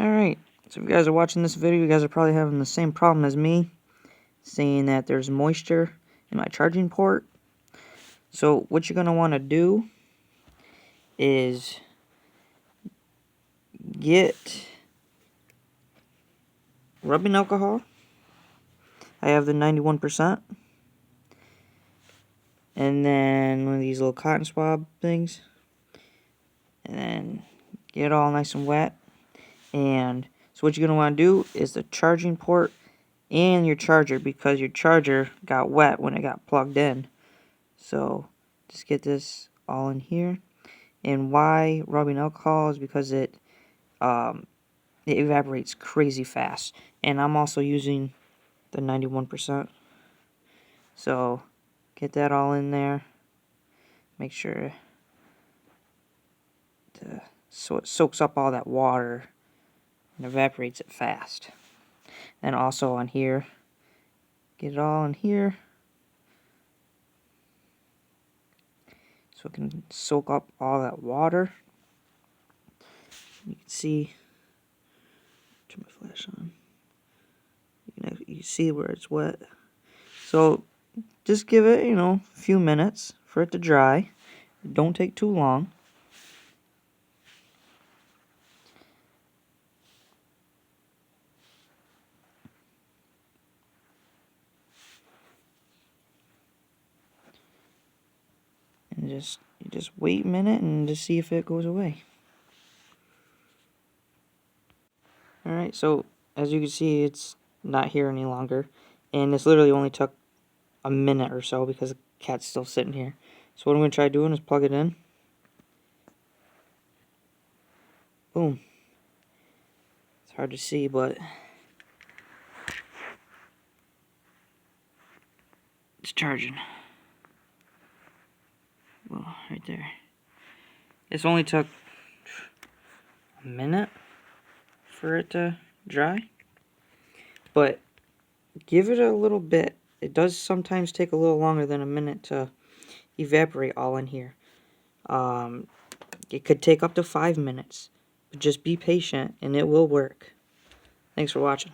Alright, so if you guys are watching this video, you guys are probably having the same problem as me, saying that there's moisture in my charging port. So what you're going to want to do is get rubbing alcohol. I have the 91%. And then one of these little cotton swab things. And then get it all nice and wet. And so what you're going to want to do is the charging port and your charger, because your charger got wet when it got plugged in. So just get this all in here. And why rubbing alcohol is because it evaporates crazy fast. And I'm also using the 91%. So get that all in there. Make sure so it soaks up all that water and evaporates it fast. And also on here, get it all in here so it can soak up all that water. You can see, turn my flash on. You can see where it's wet. So just give it, a few minutes for it to dry. Don't take too long. And you just wait a minute and just see if it goes away. Alright, so as you can see, it's not here any longer. And this literally only took a minute or so because the cat's still sitting here. So what I'm going to try doing is plug it in. Boom. It's hard to see, but it's charging. Well, right there. This only took a minute for it to dry. But give it a little bit. It does sometimes take a little longer than a minute to evaporate all in here. It could take up to 5 minutes. But just be patient and it will work. Thanks for watching.